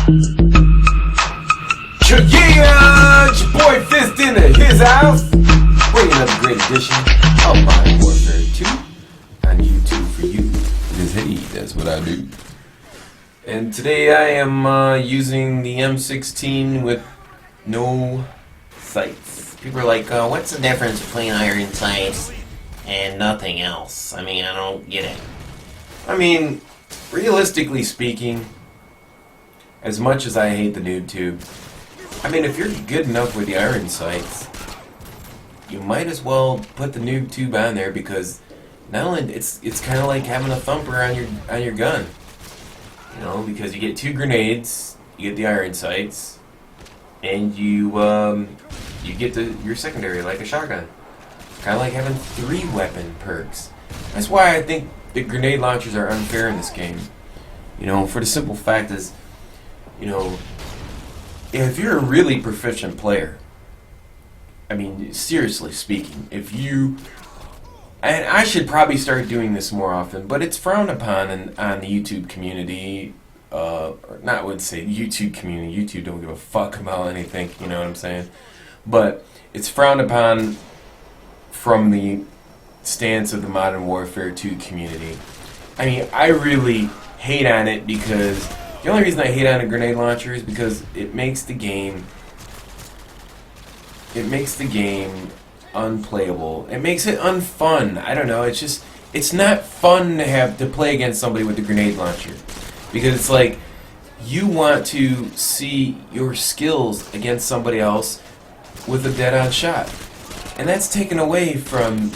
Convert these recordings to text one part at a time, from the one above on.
Yeah, it's your boy Fist into his house, bringing another great edition of Modern Warfare 2 on YouTube for you. Because hey, that's what I do. And today I am using the M16 with no sights. People are like, what's the difference between iron sights and nothing else? I mean, I don't get it. I mean, realistically speaking, as much as I hate the noob tube, I mean, if you're good enough with the iron sights, you might as well put the noob tube on there, because not only it's kind of like having a thumper on your gun, you know, because you get 2 grenades, you get the iron sights, and you get your secondary like a shotgun. It's kind of like having 3 weapon perks. That's why I think the grenade launchers are unfair in this game. You know, for the simple fact is, you know, if you're a really proficient player, I mean, seriously speaking, if you, and I should probably start doing this more often, but it's frowned upon on the YouTube community, or not, I would say YouTube community. YouTube don't give a fuck about anything, you know what I'm saying? But it's frowned upon from the stance of the Modern Warfare 2 community. I mean, I really hate on it, because the only reason I hate on a grenade launcher is because it makes the game unplayable. It makes it unfun. I don't know, it's not fun to have to play against somebody with a grenade launcher, because it's like you want to see your skills against somebody else with a dead-on shot. And that's taken away from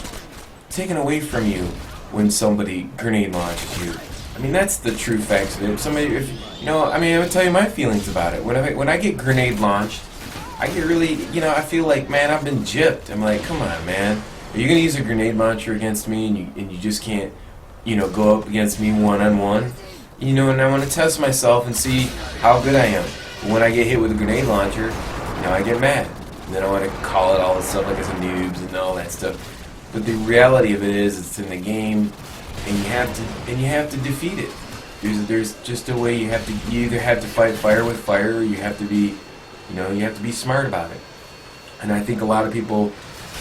you when somebody grenade launches you. I mean, that's the true facts of it. If you know, I mean, I'm gonna tell you my feelings about it. When I get grenade launched, I get really, you know, I feel like, man, I've been gypped. I'm like, come on, man, are you gonna use a grenade launcher against me, and you just can't, you know, go up against me one-on-one? You know, and I want to test myself and see how good I am. But when I get hit with a grenade launcher, you know, I get mad. And then I want to call it all this stuff like it's a noobs and all that stuff. But the reality of it is, it's in the game, and you have to defeat it. There's just a way you either have to fight fire with fire, or you have to be, you know, you have to be smart about it. And I think a lot of people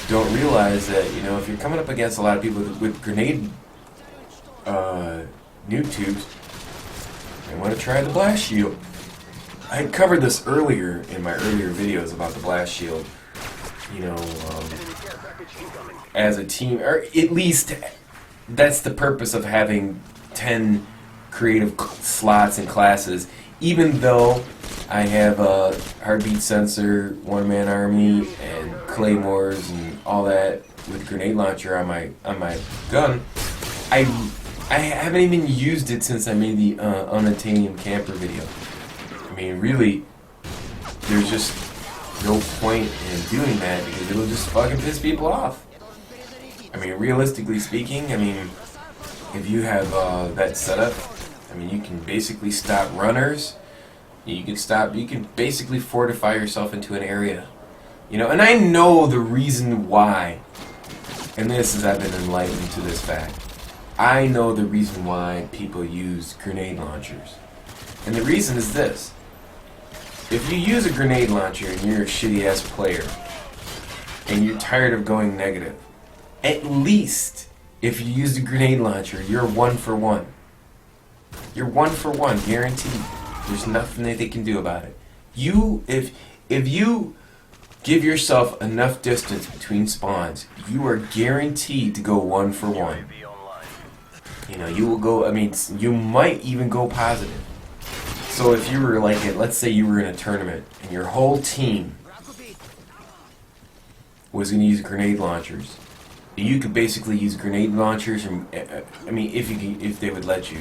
don't realize that, you know, if you're coming up against a lot of people with grenade noob tubes, they want to try the blast shield. I covered this earlier in my earlier videos about the blast shield. You know, as a team, or at least that's the purpose of having 10 creative slots and classes. Even though I have a heartbeat sensor, one-man army, and claymores and all that with grenade launcher on my gun, I haven't even used it since I made the unobtainium camper video. I mean, really, there's just no point in doing that, because it'll just fucking piss people off. I mean, realistically speaking, I mean, if you have that setup, I mean, you can basically stop runners. You can basically fortify yourself into an area. You know, and I know the reason why, and this is, I've been enlightened to this fact. I know the reason why people use grenade launchers. And the reason is this. If you use a grenade launcher and you're a shitty-ass player, and you're tired of going negative, at least if you use a grenade launcher, you're 1 for 1. You're 1 for 1, guaranteed. There's nothing that they can do about it. If you give yourself enough distance between spawns, you are guaranteed to go 1 for 1. You know, you will go, I mean, you might even go positive. So if you were like, let's say you were in a tournament, and your whole team was going to use grenade launchers, you could basically use grenade launchers, and I mean, if they would let you,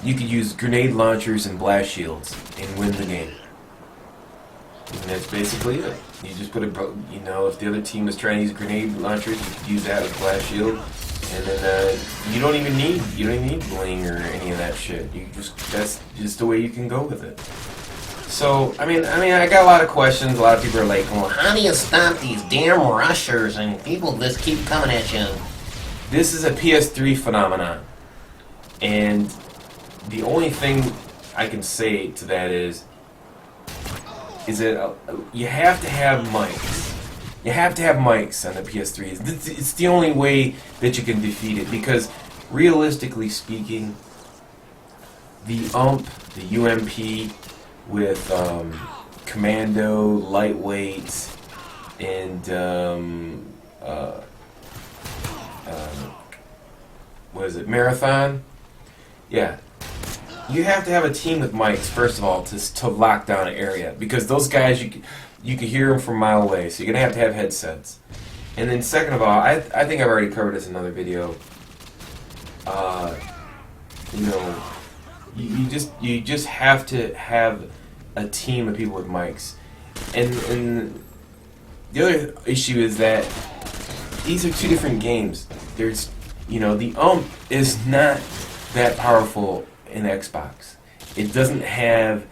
you could use grenade launchers and blast shields and win the game. And that's basically it. You just put you know, if the other team was trying to use grenade launchers, you could use that with blast shield, and then you don't even need bling or any of that shit. That's just the way you can go with it. So, I mean, I got a lot of questions. A lot of people are like, well, how do you stop these damn rushers and people just keep coming at you? This is a Ps3 phenomenon. And the only thing I can say to that is, is that you have to have mics. You have to have mics on the PS3. It's the only way that you can defeat it, because realistically speaking, the the UMP with Commando, Lightweight, and what is it, Marathon? Yeah. You have to have a team with mics, first of all, to lock down an area, because those guys, you can hear them from a mile away, so you're going to have headsets. And then second of all, I think I've already covered this in another video, you know, you just have to have a team of people with mics. And the other issue is that these are two different games. There's, you know, the is not that powerful in Xbox. It doesn't have,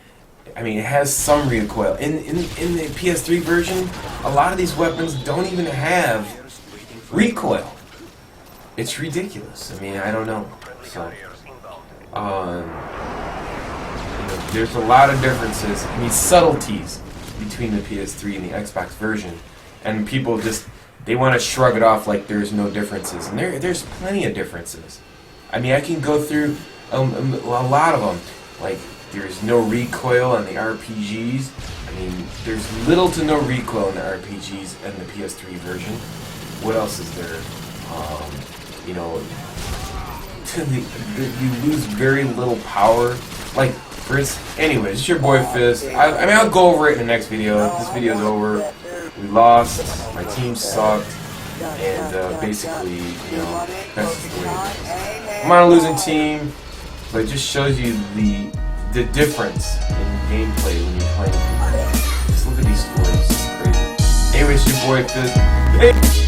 I mean, it has some recoil. In the PS3 version, a lot of these weapons don't even have recoil. It's ridiculous. I mean, I don't know. So, you know, there's a lot of differences. I mean, subtleties between the PS3 and the Xbox version, and people just, they want to shrug it off like there's no differences, and there's plenty of differences. I mean, I can go through a lot of them. Like, there's no recoil on the RPGs. I mean, there's little to no recoil in the RPGs and the PS3 version. What else is there? You know, you lose very little power. Like, for instance, anyways, it's your boy Fist. I mean, I'll go over it in the next video. This video's over. We lost. My team sucked. And basically, you know, that's just the way it is. I'm on a losing team, but it just shows you the difference in gameplay when you're playing people. Just look at these scores. It's crazy. Anyways, it's your boy Fist. Hey!